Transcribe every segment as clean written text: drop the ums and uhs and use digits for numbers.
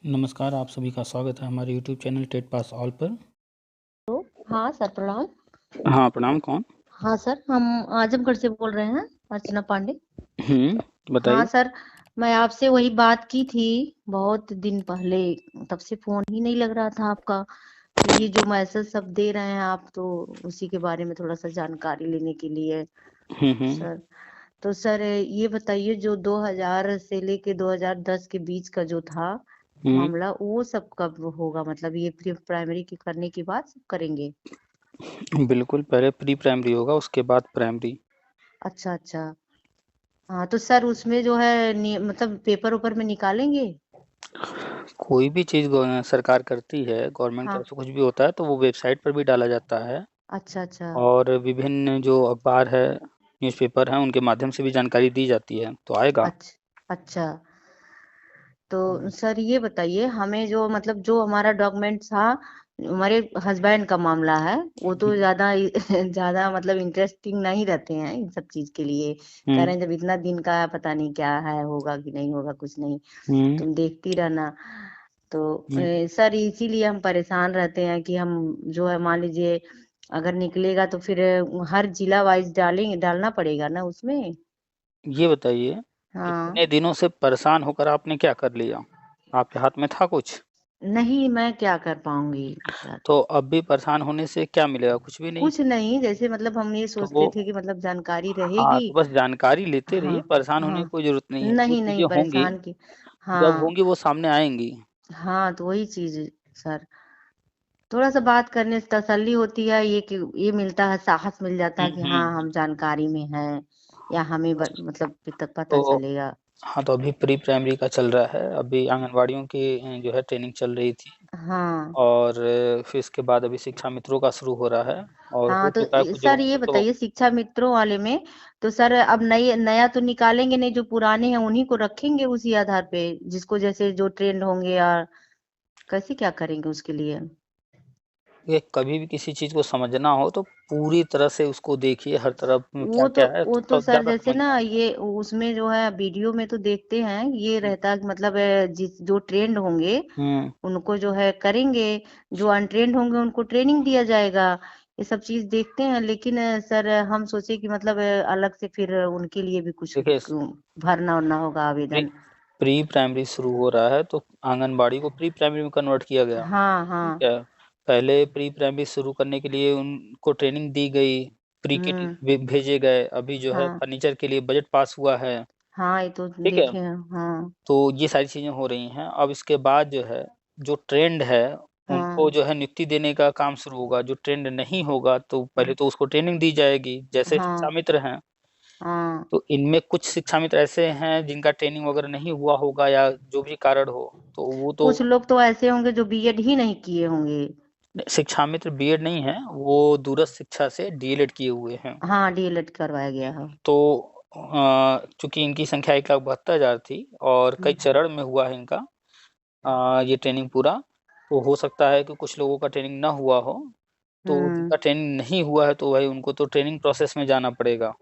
नमस्कार, आप सभी का स्वागत है हमारे YouTube channel TET pass all पर। हाँ सर, प्रणाम। हाँ, प्रणाम। कौन? हाँ सर, हम आजमगढ़ से बोल रहे हैं, अर्चना पांडे। हाँ बताइए। सर, मैं आपसे वही बात की थी बहुत दिन पहले, तब से फोन ही नहीं लग रहा था आपका। तो ये जो मैसेज सब दे रहे हैं आप, तो उसी के बारे में थोड़ा सा जानकारी लेने के लिए हुँ। सर। तो सर ये बताइए, जो 2000 से लेके 2010 के बीच का जो था हुँ, मामला, वो सब कब होगा? मतलब ये प्री प्राइमरी के करने के बाद सब करेंगे? बिल्कुल, पहले प्री प्राइमरी होगा, उसके बाद प्राइमरी। अच्छा अच्छा। हाँ तो सर, उसमें जो है मतलब पेपर ऊपर में निकालेंगे? कोई भी चीज़ सरकार करती है, गवर्नमेंट की हाँ। तरफ से कुछ भी होता है, तो वो वेबसाइट पर भी डाला जाता है अच्छा अच्छा। और विभिन्न जो अखबार है, न्यूज़पेपर हैं, उनके माध्यम से भी जानकारी दी जाती है, तो आएगा। अच्छा अच्छा। तो सर ये बताइए, हमें जो मतलब जो हमारा डॉक्यूमेंट था, हमारे हस्बैंड का मामला है, वो तो हुँ, ज्यादा ज्यादा मतलब इंटरेस्टिंग नहीं रहते हैं इन सब चीज के लिए। कह हुँ, रहे हैं जब इतना दिन का है, पता नहीं क्या है, होगा कि नहीं होगा, कुछ नहीं, हुँ, तुम देखती रहना। तो हुँ। सर इसीलिए हम परेशान रहते हैं कि हम जो है, मान लीजिए अगर निकलेगा तो फिर हर जिला वाइज डालना पड़ेगा ना उसमें। ये बताइए, हाँ। इतने दिनों से परेशान होकर आपने क्या कर लिया? आपके हाथ में था कुछ? नहीं, मैं क्या कर पाऊंगी सर? तो अब भी परेशान होने से क्या मिलेगा? कुछ भी नहीं। कुछ नहीं, जैसे मतलब हम ये तो वो सोचते थे कि मतलब जानकारी हाँ, रहेगी। तो बस जानकारी लेते हाँ रहिए, परेशान होने हाँ। की कोई ज़रूरत नहीं है। जो नहीं नहीं, चीज़ें होंगी, परेशान की। जब हाँ होंगी वो सामने आएँगी। हाँ, तो वही चीज सर, थोड़ा सा बात करने से तसल्ली होती है, ये कि ये मिलता है, साहस मिल जाता हुँ, है कि हाँ हुँ। हम जानकारी में हैं, या हमें मतलब पता तो चलेगा। हाँ, तो अभी प्री प्राइमरी का चल रहा है, अभी आंगनवाड़ियों की जो है ट्रेनिंग चल रही थी हाँ और फिर इसके बाद अभी शिक्षा मित्रों का शुरू हो रहा है और हाँ। हो तो चुका है कुछ सर जगहों ये पे तो बताइए, शिक्षा मित्रों वाले में तो सर अब नया तो निकालेंगे नहीं, जो पुराने हैं उन्हीं को रखेंगे उसी आधार पे, जिसको जैसे जो ट्रेंड होंगे, या कैसे क्या करेंगे उसके लिए? ये कभी भी किसी चीज़ को समझना हो तो पूरी तरह से उसको देखिए, हर तरफ क्या-क्या है, वो तो तो सर ज़्यादा जैसे समझ में ना, आएगा। ये उसमें जो है वीडियो में तो देखते हैं, ये हुँ, रहता है कि मतलब जिस जो ट्रेंड होंगे हुँ। उनको जो है करेंगे, जो अनट्रेंड होंगे उनको ट्रेनिंग दिया जाएगा। ये सब चीज देखते हैं, लेकिन सर हम सोचे कि मतलब अलग से फिर उनके लिए भी कुछ देखिए भरना उरना होगा प्री आवेदन। प्री प्राइमरी शुरू हो रहा है तो आंगनबाड़ी को प्री प्राइमरी में कन्वर्ट किया गया, हाँ ठीक हाँ। है। पहले प्री प्राइमरी शुरू करने के लिए उनको ट्रेनिंग दी गई, प्री किट हम्म। भेजे गए, अभी जो है हाँ फर्नीचर के लिए बजट पास हुआ है, हाँ, ये तो ठीक है। देखे हैं। हाँ तो ये सारी चीज़ें हो रही हैं। अब इसके बाद जो है, जो ट्रेंड है, उनको हाँ जो है नियुक्ति देने का काम शुरू होगा। जो ट्रेंड नहीं होगा तो पहले तो उसको ट्रेनिंग दी जाएगी, जैसे शिक्षा हाँ मित्र हैं। हाँ। तो इनमें कुछ शिक्षा मित्र ऐसे हैं जिनका ट्रेनिंग वगैरह नहीं हुआ होगा या जो भी कारण हो, तो वो तो कुछ लोग तो ऐसे होंगे जो बीएड ही नहीं किए होंगे। शिक्षा मित्र बीएड नहीं है, वो दूरस्थ शिक्षा से डीएलएड किए हुए हैं। हाँ, डीएलएड करवाया गया है। तो चूँकि इनकी संख्या 1,72,000 थी और कई हम्म। चरण में हुआ है इनका ये ट्रेनिंग पूरा, तो हो सकता है कि कुछ लोगों का ट्रेनिंग ना हुआ हो, तो हम्म। जिनका ट्रेनिंग नहीं हुआ है तो भाई उनको तो ट्रेनिंग प्रोसेस में जाना पड़ेगा।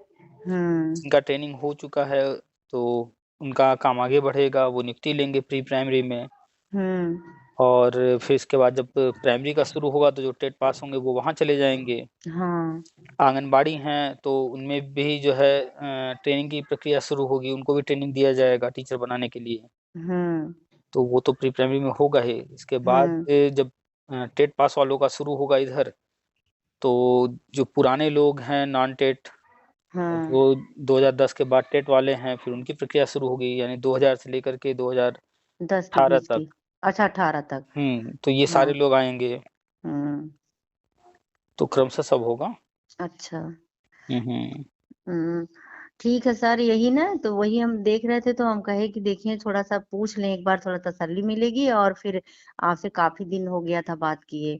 हम्म। जिनका ट्रेनिंग हो चुका है, तो उनका काम आगे बढ़ेगा, वो नियुक्ति लेंगे प्री प्राइमरी में हम्म। और फिर इसके बाद जब प्राइमरी का शुरू होगा तो जो टेट पास होंगे वो वहाँ चले जाएँगे। हाँ। आंगनबाड़ी हैं, तो उनमें भी जो है ट्रेनिंग की प्रक्रिया शुरू होगी, उनको भी ट्रेनिंग दिया जाएगा टीचर बनाने के लिए। हम्म। तो वो तो प्री प्राइमरी में होगा ही। इसके बाद हम्म। जब टेट पास वालों का शुरू होगा इधर, तो जो पुराने लोग हैं नॉन टेट, हाँ। जो 2010 के बाद टेट वाले हैं, फिर उनकी प्रक्रिया शुरू होगी, यानी 2000 से लेकर के 10 के 2018 बीच तक। की। अच्छा, 18 तक। तो ये हाँ। सारे लोग आएँगे, हम्म। तो क्रमशः सब होगा। अच्छा। हुँ, हुँ। हम्म। ठीक है सर, यही ना, तो वही हम देख रहे थे, तो हम कहे कि देखिए थोड़ा सा पूछ लें एक बार, थोड़ा तसल्ली मिलेगी, और फिर आपसे काफी दिन हो गया था बात किए,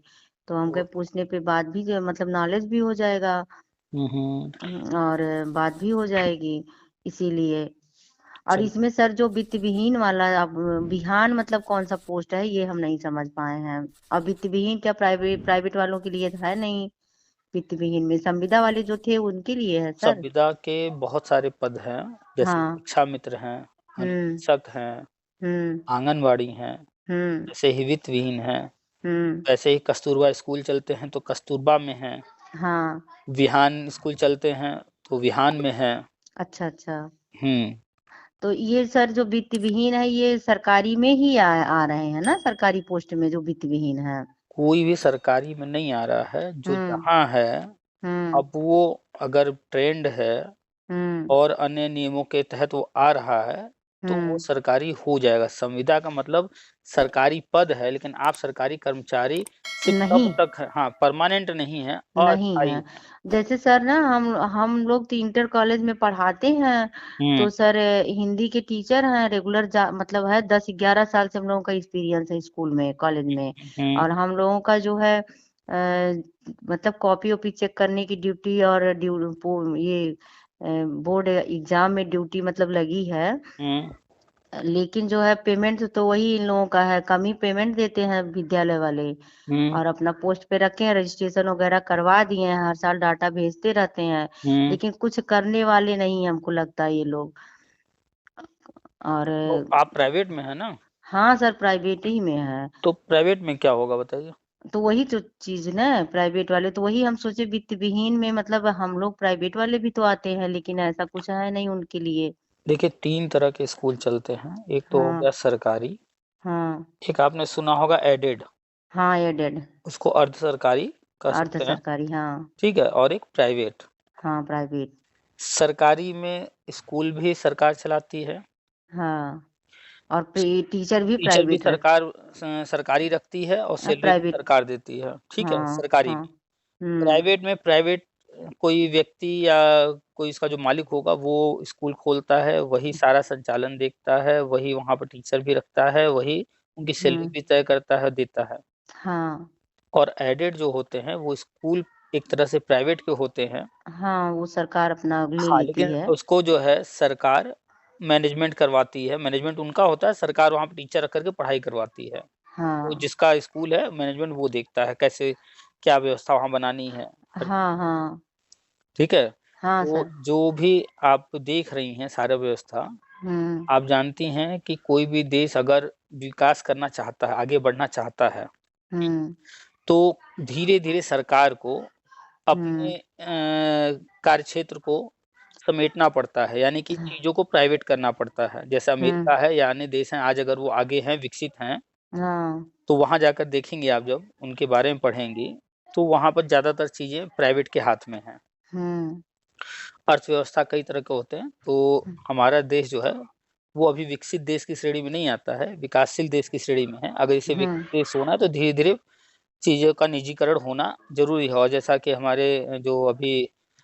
तो हम कहे पूछने पे बाद भी जो मतलब नॉलेज भी हो जाएगा। हुँ, हुँ। और बात भी हो जाएगी, इसीलिए। और चल इसमें सर जो वित्त विहीन वाला, अब बिहान मतलब कौन सा पोस्ट है, ये हम नहीं समझ पाए हैं। अब वित्त विहीन क्या प्राइवेट प्राइवेट वालों के लिए है नहीं? वित्त विहीन में संविदा वाले जो थे उनके लिए है सर? संविदा के बहुत सारे पद हैं, जैसे हाँ। शिक्षा मित्र हैं, हम्म। अनुदेशक हैं, हम्म। आंगनवाड़ी हैं। हम्म। ऐसे ही वित्त विहीन है, हम्म। वैसे ही कस्तूरबा स्कूल चलते हैं तो कस्तूरबा में है, हाँ। विहान स्कूल चलते हैं तो विहान में है। अच्छा अच्छा। हम्म। तो ये सर जो वित्त विहीन है ये सरकारी में ही आ रहे हैं ना, सरकारी पोस्ट में जो वित्त विहीन है? कोई भी सरकारी में नहीं आ रहा है, जो हम्म। जहाँ है हम्म। अब वो अगर ट्रेंड है हम्म। और अन्य नियमों के तहत वो आ रहा है तो वो हम्म। सरकारी हो जाएगा। संविदा का मतलब सरकारी पद है, लेकिन आप सरकारी कर्मचारी सिर्फ तब नहीं, तक है, हाँ परमानेंट नहीं है, नहीं अस्थायी है। है। जैसे सर ना हम लोग तो इंटर कॉलेज में पढ़ाते हैं। हम्म। तो सर हिंदी के टीचर हैं रेगुलर, मतलब है 10-11 साल से हम लोगों का एक्सपीरियंस है स्कूल में, कॉलेज में। हम्म। और हम लोगों का जो है मतलब कॉपी ओपी चेक करने की ड्यूटी और ये बोर्ड एग्जाम में ड्यूटी मतलब लगी है। हम्म। लेकिन जो है पेमेंट तो वही इन लोगों का है, कम ही पेमेंट देते हैं विद्यालय वाले। हम्म। और अपना पोस्ट पे रखे हैं, रजिस्ट्रेशन वगैरह करवा दिए हैं, हर साल डाटा भेजते रहते हैं। हम्म। लेकिन कुछ करने वाले नहीं हैं, हमको लगता है ये लोग। और तो आप प्राइवेट में है ना? हाँ सर, प्राइवेट ही में है। तो प्राइवेट में क्या होगा बताइए। तो वही तो चीज ना, प्राइवेट वाले तो वही हम सोचे वित्त विहीन में, मतलब हम लोग प्राइवेट वाले भी तो आते हैं, लेकिन ऐसा कुछ है नहीं उनके लिए। देखिए, तीन तरह के स्कूल चलते हैं, एक तो हो हाँ। गया सरकारी, हाँ। एक आपने सुना होगा एडेड, हाँ, एडेड। उसको अर्ध सरकारी कह अर्ध सकते हैं, सरकारी, हाँ। ठीक है, और एक प्राइवेट। हाँ, प्राइवेट। सरकारी में स्कूल भी सरकार चलाती है, हाँ। और टीचर भी टीचर भी प्राइवेट रख। सरकार सरकारी रखती है और सैलरी भी प्राइवेट। सरकार देती है, ठीक है, हाँ। सरकारी हाँ। में। हम्म। प्राइवेट में प्राइवेट कोई व्यक्ति या कोई इसका जो मालिक होगा वो स्कूल खोलता है, वही सारा संचालन देखता है, वही वहाँ पर टीचर भी रखता है, वही उनकी सैलरी हम्म। भी तय करता है, देता है। हाँ। और एडेड जो होते हैं वो स्कूल एक तरह से प्राइवेट के होते हैं। हाँ, वो सरकार अपना ले हाँ, लेती लेकिन है। उसको जो है सरकार मैनेजमेंट करवाती है, मैनेजमेंट उनका होता है, सरकार वहाँ पे टीचर रख करके पढ़ाई करवाती है। तो हाँ। जिसका स्कूल है मैनेजमेंट वो देखता है कैसे क्या व्यवस्था वहाँ बनानी है, हाँ। हाँ। ठीक है। हाँ तो सर। जो भी आप देख रही हैं सारा व्यवस्था, हम्म। आप जानती हैं कि कोई भी देश अगर विकास करना चाहता है, आगे बढ़ना चाहता है, हम्म। तो धीरे धीरे सरकार को हम्म। अपने कार्य क्षेत्र को समेटना पड़ता है, यानी कि चीजों को प्राइवेट करना पड़ता है। जैसे हम्म। अमेरिका है या अन्य देश हैं, आज अगर वो आगे हैं, विकसित हैं, हाँ। तो वहां जाकर देखेंगे आप, जब उनके बारे में पढ़ेंगे तो वहां पर ज्यादातर चीजें प्राइवेट के हाथ में हैं। हम्म। अर्थव्यवस्था कई तरह के होते हैं, तो हमारा देश जो है वो अभी विकसित देश की श्रेणी में नहीं आता है, विकासशील देश की श्रेणी में है। अगर इसे हम्म। विकसित देश होना है तो धीरे धीरे चीजों का निजीकरण होना जरूरी है। और जैसा कि हमारे जो अभी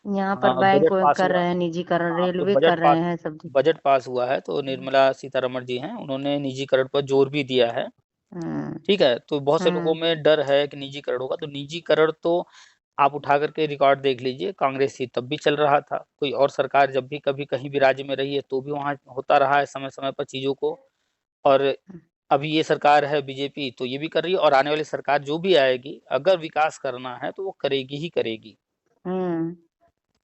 यहाँ पर बैंक बजट वैंक पास कर हुआ, रहे हैं, निजीकरण हाँ तो रेलवे कर रहे हैं सब। बजट पास हुआ है तो निर्मला सीतारमण जी हैं, उन्होंने निजीकरण पर जोर भी दिया है, हम्म। ठीक है। तो बहुत से लोगों हम्म। में डर है कि निजीकरण होगा, तो निजीकरण तो आप उठा करके रिकॉर्ड देख लीजिए, कांग्रेस थी तब भी चल रहा था, कोई और सरकार जब भी कभी कहीं भी राज्य में रही है तो भी वहां होता रहा है समय समय पर चीजों को। और अभी ये सरकार है बीजेपी तो ये भी कर रही है, और आने वाली सरकार जो भी आएगी अगर विकास करना है तो वो करेगी ही करेगी, हम्म।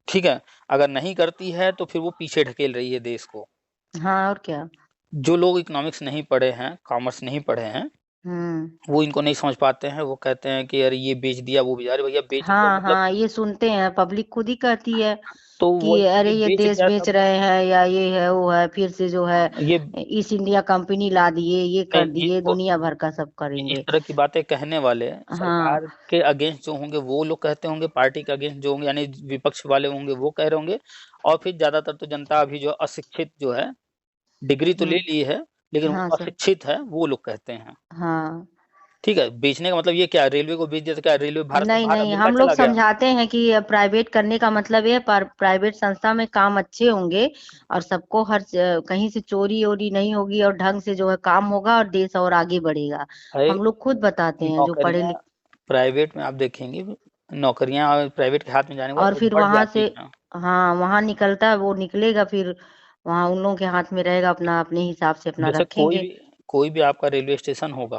ठीक है। अगर नहीं करती है तो फिर वो पीछे ढकेल रही है देश को। हाँ, और क्या। जो लोग इकोनॉमिक्स नहीं पढ़े हैं, कॉमर्स नहीं पढ़े हैं, हम्म। वो इनको नहीं समझ पाते हैं, वो कहते हैं कि अरे ये बेच दिया वो बेच, अरे भैया बेच दो हाँ मतलब, हाँ, ये सुनते हैं, पब्लिक खुद ही कहती है तो वो कि अरे ये ये बेच देश क्या बेच सब, रहे हैं, या ये है वो है, फिर से जो है ये ईस्ट इंडिया कंपनी ला दिए, ये नहीं, कर दिए, जिनको दुनिया भर का सब इस करेंगे। तरह की बातें कहने वाले हाँ। सरकार के अगेंस्ट जो होंगे वो लोग कहते होंगे, पार्टी के अगेंस्ट जो होंगे यानी विपक्ष वाले होंगे वो कह रहे होंगे, और फिर ज्यादातर तो जनता अभी जो अशिक्षित जो है, डिग्री तो ले हम्म। ली है लेकिन वो हाँ सर। अशिक्षित है, वो लोग कहते हैं। हाँ। ठीक है, बेचने का मतलब ये क्या, रेलवे को बेच दिया तो क्या रेलवे भारत से नहीं बाहर नहीं, अमेरिका हम लोग चला गया? समझाते हैं कि प्राइवेट करने का मतलब है, पर प्राइवेट संस्था में काम अच्छे होंगे और सबको कहीं से चोरी वोरी नहीं होगी, और ढंग से जो है काम होगा और देश और आगे बढ़ेगा। भाई हम लोग खुद बताते हैं जो पढ़े नौकरियां लिखे। प्राइवेट में आप देखेंगे, नौकरियां प्राइवेट के हाथ में जाने के और बाद वो फिर बढ़ वहां से, जाती हैं। हाँ वहां निकलता है, वो निकलेगा फिर वहां उन लोगों के हाथ में रहेगा, अपना अपने हिसाब से अपना जैसे रखेंगे। कोई भी आपका रेलवे स्टेशन होगा,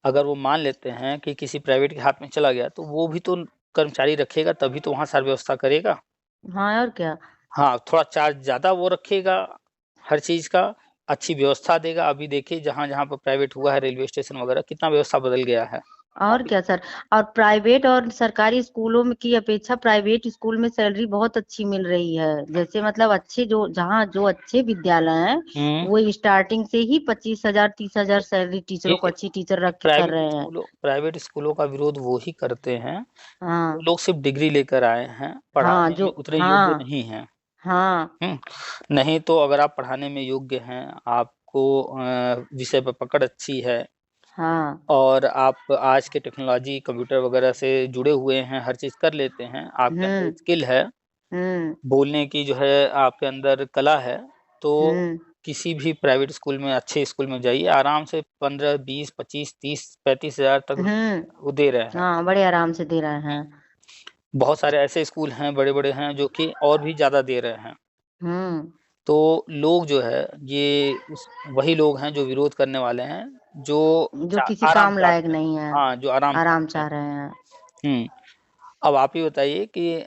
अगर वो मान लेते हैं कि किसी प्राइवेट के हाथ में चला गया तो वो भी तो कर्मचारी रखेगा, तभी तो वहां सारी व्यवस्था करेगा। हाँ, और क्या। हाँ, थोड़ा चार्ज ज्यादा वो रखेगा हर चीज का, अच्छी व्यवस्था देगा। अभी देखिए जहाँ-जहाँ पर प्राइवेट हुआ है रेलवे स्टेशन वगैरह, कितना व्यवस्था बदल गया है। और काफ़ी क्या सर। और प्राइवेट और सरकारी स्कूलों में की अपेक्षा प्राइवेट स्कूल में सैलरी बहुत अच्छी मिल रही है। जैसे मतलब अच्छे जो जहाँ जो अच्छे विद्यालय हैं हुँ, वो स्टार्टिंग से ही 25,000 30,000 सैलरी टीचरों को ये अच्छी टीचर रख के कर रहे हैं। प्राइवेट स्कूलों का विरोध वो ही करते हैं, हाँ जो लोग सिर्फ़ डिग्री लेकर आए हैं, हाँ पढ़ाने जो में उतने योग्य हाँ नहीं हैं। हाँ हुँ, नहीं तो अगर आप पढ़ाने में योग्य हैं, आपको विषय पर पकड़ अच्छी है हाँ और आप आज के टेक्नोलॉजी कंप्यूटर वगैरह से जुड़े हुए हैं, हर चीज़ कर लेते हैं, आपके अंदर हम्म स्किल है, हम्म बोलने की जो है आपके अंदर कला है, तो हम्म किसी भी प्राइवेट स्कूल में अच्छे स्कूल में जाइए, आराम से 15, 20, 25, 30, 35,000 तक वो दे रहे हैं। हाँ बड़े आराम से दे रहे हैं। बहुत सारे ऐसे स्कूल हैं, बड़े-बड़े हैं जो कि और भी ज़्यादा दे रहे हैं। हम्म तो लोग जो है ये वही लोग हैं जो विरोध करने वाले हैं, जो जो किसी आराम काम लायक चाहते हैं। नहीं है, हाँ, जो आराम आराम चाहते चाह हैं। रहे हैं। हुँ, अब आप ही बताइए कि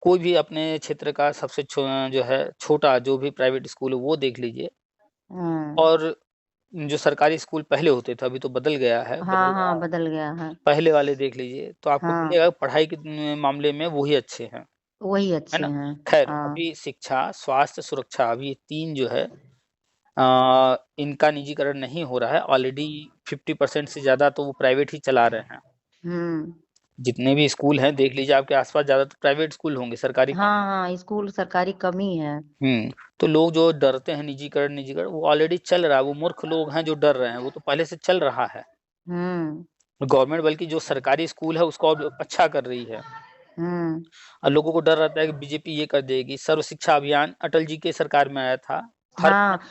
कोई भी अपने क्षेत्र का सबसे जो है छोटा जो भी प्राइवेट स्कूल है वो देख लीजिए हम्म और जो सरकारी स्कूल पहले होते थे, अभी तो बदल गया है, बदल हाँ रहा हाँ है। बदल गया है। पहले वाले देख लीजिए, तो आपको हाँ मिलेगा पढ़ाई के मामले में वो ही अच्छे हैं, वही है अच्छे ना? हैं। ख़ैर हाँ अभी शिक्षा, स्वास्थ्य, सुरक्षा अभी ये 3 जो है इनका निजीकरण नहीं हो रहा है, ऑलरेडी 50% से ज़्यादा तो वो प्राइवेट ही चला रहे हैं। हम्म जितने भी स्कूल हैं, देख लीजिए आपके आस-पास ज़्यादातर प्राइवेट स्कूल होंगे, सरकारी कम हाँ होंगे। हाँ स्कूल सरकारी कम ही है। तो लोग जो डरते हैं निजीकरण निजीकरण, वो ऑलरेडी चल रहा है, वो मूर्ख लोग हैं जो डर रहे हैं, वो तो पहले से चल रहा है। हम्म गवर्नमेंट बल्कि जो सरकारी स्कूल है, उसको और अच्छा कर रही है हम्म और लोगों को डर रहता है कि बीजेपी ये कर देगी। सर्व शिक्षा अभियान अटल जी के सरकार में आया था। हर हाँ 5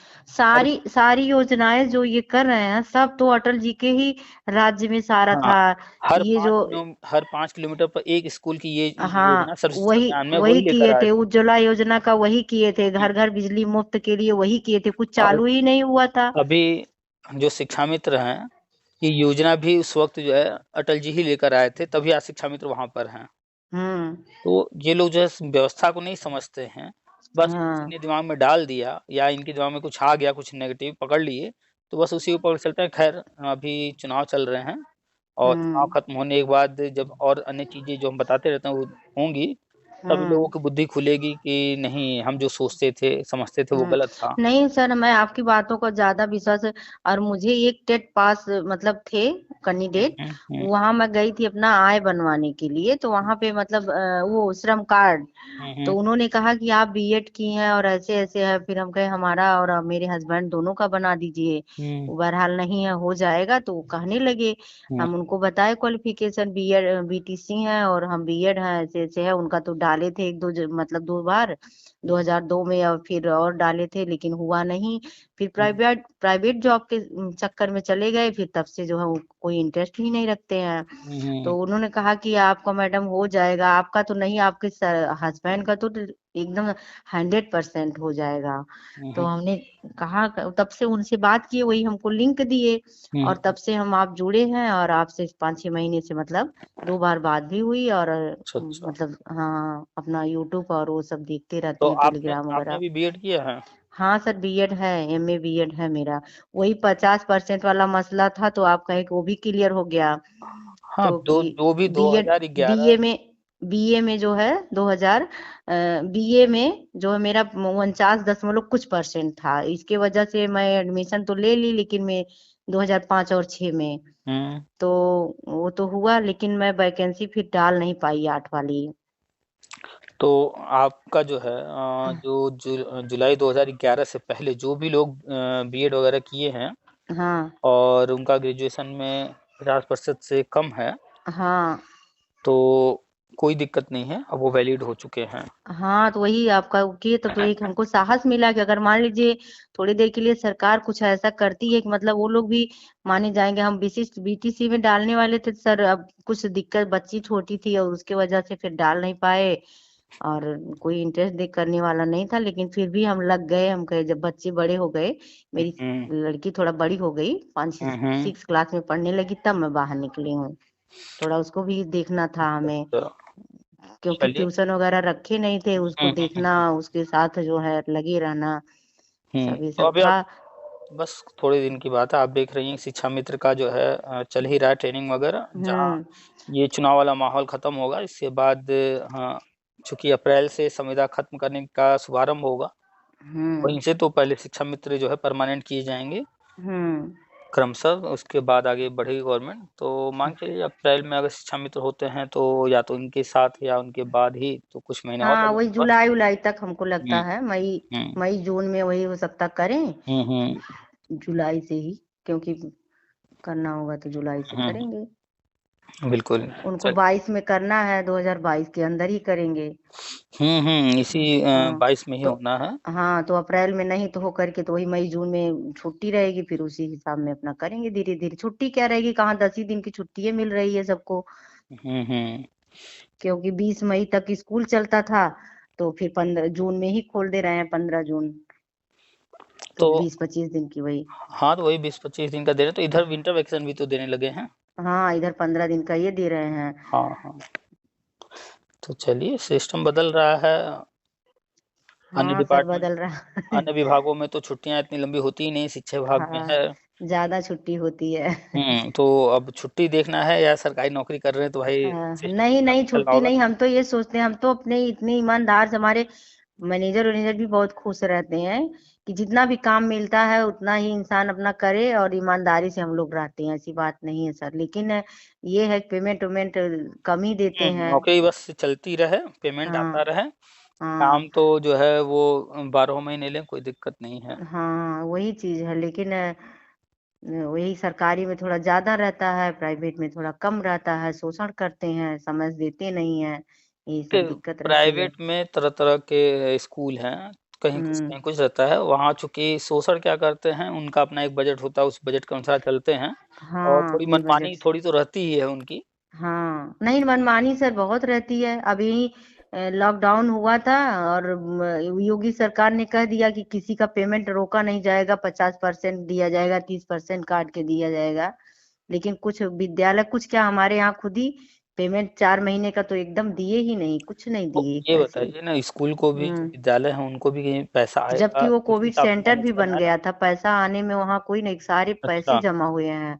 हर सारी सारी योजनाएं जो ये कर रहे हैं सब तो अटल जी के ही राज्य में सारा हाँ, था। ये जो हर 5 किलोमीटर पर एक स्कूल की ये योजना हाँ सर्व शिक्षा वही अभियान में वही वही लेकर किए आए थे, थे। उज्ज्वला योजना का वही किए थे, हुँ, घर घर बिजली मुफ्त के लिए वही किए थे, कुछ और चालू ही नहीं हुआ था। अभी जो शिक्षा मित्र हैं, ये योजना भी उस वक़्त जो है अटल जी ही लेकर आए थे, तभी आज शिक्षा मित्र वहाँ पर हैं। हम्म तो ये लोग जो है व्यवस्था को नहीं समझते हैं, बस किसी हाँ ने दिमाग में डाल दिया या इनके दिमाग में कुछ आ गया, कुछ नेगेटिव पकड़ लिए, तो बस उसी ऊपर चलते हैं। ख़ैर अभी चुनाव चल रहे हैं और चुनाव हम्म खत्म होने के बाद जब और अन्य चीज़ें जो हम बताते रहते हैं वो होंगी, तब लोगों हम्म की बुद्धि खुलेगी कि नहीं हम जो सोचते थे, समझते थे वो हुँ। गलत था। नहीं सर, मैं आपकी बातों को ज़्यादा विश्वास है। और मुझे एक टेट पास मतलब थे हुँ, कैंडिडेट, हुँ, हुँ, वहाँ मैं गई थी अपना आय बनवाने के लिए, तो वहाँ पे मतलब वो श्रम कार्ड, हुँ, तो हुँ, उन्होंने कहा कि आप बीएड की हैं और ऐसे-ऐसे है, फिर हम कहे हमारा और मेरे हस्बैंड दोनों का बना दीजिए। हुँ, वो बहरहाल नहीं है, हो जाएगा, तो वो कहने लगे। हुँ, हम उनको बताए क्वालिफ़िकेशन बीएड बीटीसी हैं और हम बीएड हैं, ऐसे-ऐसे है। उनका तो डाले थे 1-2 मतलब 2 बार, 2002 में और फिर और डाले थे लेकिन हुआ नहीं। फिर हुँ, प्राइवेट प्राइवेट जॉब के चक्कर में चले गए, फिर तब से जो है वो कोई इंटरेस्ट ही नहीं रखते हैं। हुँ, हुँ, तो उन्होंने कहा कि आपका मैडम हो जाएगा, आपका तो नहीं, आपके हस्बैंड का तो एकदम 100% हो जाएगा। हुँ, तो हुँ, हमने कहा, तब से उनसे बात किए, वही हमको लिंक दिए हुँ, और तब से हम आप जुड़े हैं और आपसे 5-6 महीने से मतलब 2 बार बात भी हुई और अच्छा, अच्छा। मतलब हाँ, अपना यूट्यूब और वो सब देखते रहते तो हैं आपने टेलीग्राम आपने वगैरह। भी बीएड किया है? हाँ सर, बीएड है, एमए बीएड है मेरा। वही 50% वाला मसला था तो आप कहें कि वो भी क्लियर हो गया। हाँ, तो दो कि वो भी बीएड 2011 बीए में बीए में जो है 2000 बीए में जो है मेरा 49 दशमलव कुछ परसेंट था। इसके वजह से मैं एडमिशन तो ले ली लेकिन मैं 2005 और 6 में, हुँ, तो वो तो हुआ लेकिन मैं वैकेंसी फिर डाल नहीं पाई 8 वाली। तो आपका जो है जो जुलाई 2011 से पहले जो भी लोग बीएड वगैरह किए हैं हाँ और उनका ग्रेजुएशन में 50% से कम है, हाँ तो कोई दिक्कत नहीं है, अब वो वैलिड हो चुके हैं। हाँ तो वही आपका किए तो एक हमको साहस मिला कि अगर मान लीजिए थोड़ी देर के लिए सरकार कुछ ऐसा करती है कि मतलब वो लोग भी माने जाएंगे। हम विशिष्ट बीटीसी में डालने वाले थे सर, अब कुछ दिक्कत, बच्ची छोटी थी और उसके वजह से फिर डाल नहीं पाए और कोई इंटरेस्ट देख करने वाला नहीं था, लेकिन फिर भी हम लग गए। हम कहे जब बच्चे बड़े हो गए, हुँ, मेरी हुँ, लड़की थोड़ा बड़ी हो गई, पाँच हुँ, हुँ। 6 क्लास में पढ़ने लगी, तब मैं बाहर निकली हूँ। थोड़ा उसको भी देखना था हमें, अच्छा, क्योंकि चलिए ट्यूशन वगैरह रखे नहीं थे, उसको हुँ, हुँ, देखना, उसके साथ जो है लगे रहना। सब ये तो सब अभी था। आप बस थोड़े दिन की बात है, आप देख रही हैं शिक्षा मित्र का जो है चल ही रहा है ट्रेनिंग वगैरह, जहाँ हम्म ये चुनाव वाला माहौल खत्म होगा इसके बाद हाँ, चूंकि अप्रैल से संविदा खत्म करने का शुभारंभ होगा, हम्म वहीं से तो पहले शिक्षा मित्र जो है परमानेंट किए जाएंगे हम्म क्रमशः, उसके बाद आगे बढ़ेगी गवर्नमेंट। तो मान के चलिए अप्रैल में अगर शिक्षा मित्र होते हैं तो या तो इनके साथ या उनके बाद ही तो कुछ महीने और हाँ, लगे वही बस। जुलाई उलाई तक हमको लगता हम्म है, मई हम्म मई जून में वही हो सकता करें, हम्म जुलाई से ही, क्योंकि करना होगा तो जुलाई से हम्म करेंगे। बिल्कुल। उनको चल 22 में करना है, 2022 के अंदर ही करेंगे। इसी हाँ 22 में ही तो होना है। हाँ, तो अप्रैल में नहीं तो हो करके तो वही मई जून में छुट्टी रहेगी, फिर उसी हिसाब में अपना करेंगे धीरे धीरे। छुट्टी क्या रहेगी, कहाँ 10 ही दिन की छुट्टी मिल रही है सबको, हम्म। क्योंकि 20 मई तक स्कूल चलता था, तो फिर 15 जून में ही खोल दे रहे हैं, 15 जून, तो तो 20-25 दिन की वही। हाँ, तो वही 20-25 दिन का दे रहे हैं, तो इधर विंटर वैकेशन भी तो देने लगे हैं। हाँ, इधर 15 दिन का ये दे रहे हैं। हाँ हाँ, तो चलिए सिस्टम बदल रहा है। अन्य हाँ सर, डिपार्टमेंट, बदल रहा है। अन्य विभागों में तो छुट्टियां इतनी लंबी होती ही नहीं, शिक्षा विभाग में हाँ, है। ज्यादा छुट्टी होती है। तो अब छुट्टी देखना है या सरकारी नौकरी कर रहे हैं तो भाई सिस्टम के नहीं हिसाब नहीं, से चलना छुट्टी होगा। नहीं, हम तो ये सोचते हैं, हम तो अपने इतने ईमानदार से, हमारे मैनेजर वैनेजर भी बहुत खुश रहते हैं कि जितना भी काम मिलता है उतना ही इंसान अपना करे, और ईमानदारी से हम लोग रहते हैं, ऐसी बात नहीं है सर। लेकिन ये है पेमेंट वेमेंट कम ही देते हैं। नौकरी बस चलती रहे, पेमेंट आता हाँ रहे, काम हाँ तो जो है वो 12 महीने लें, कोई दिक्कत नहीं है। हाँ, वही चीज है। लेकिन वही सरकारी में थोड़ा ज्यादा रहता है, प्राइवेट में थोड़ा कम रहता है, शोषण करते हैं, समझ देते नहीं है, यही कि सब दिक्कत रहती है। प्राइवेट में तरह तरह के स्कूल हैं, हम्म कहीं कुछ रहता है, वहाँ चूंकि शोषण क्या करते हैं, उनका अपना एक बजट होता है, उस बजट के अनुसार चलते हैं, और हाँ, थोड़ी अपनी मनमानी बजट। थोड़ी तो रहती ही है उनकी। हाँ, नहीं, मनमानी सर बहुत रहती है। अभी लॉकडाउन हुआ था, और योगी सरकार ने कह दिया कि किसी का पेमेंट रोका नहीं जाएगा, 50% दिया जाएगा, 30% काट के दिया जाएगा। लेकिन कुछ विद्यालय, कुछ क्या, हमारे यहाँ खुद ही पेमेंट 4 महीने का तो एकदम दिए ही नहीं, कुछ नहीं तो दिए ये पैसे। बताइए ना, स्कूल को भी जो हम्म विद्यालय हैं उनको भी कहीं पैसा आएगा, जबकि वो उस कोविड हिसाब से सेंटर मैनेज भी बन करना है ना। गया था, पैसा आने में वहाँ कोई नहीं, सारे पैसे अच्छा जमा हुए हैं।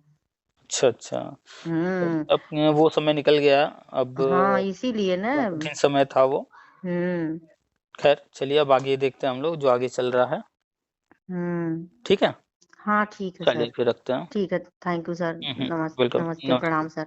अच्छा अच्छा। हम्म अब वो समय निकल गया, अब हाँ, इसीलिए ना। बड़ा कठिन समय था वो। हम्म खैर चलिए, अब आगे देखते हैं हम लोग जो आगे चल रहा है। हम्म ठीक है, हाँ ठीक है चलिए सर। फिर रखते हैं। ठीक है, थैंक यू सर। वेलकम, नमस्ते, नमस्ते। प्रणाम सर।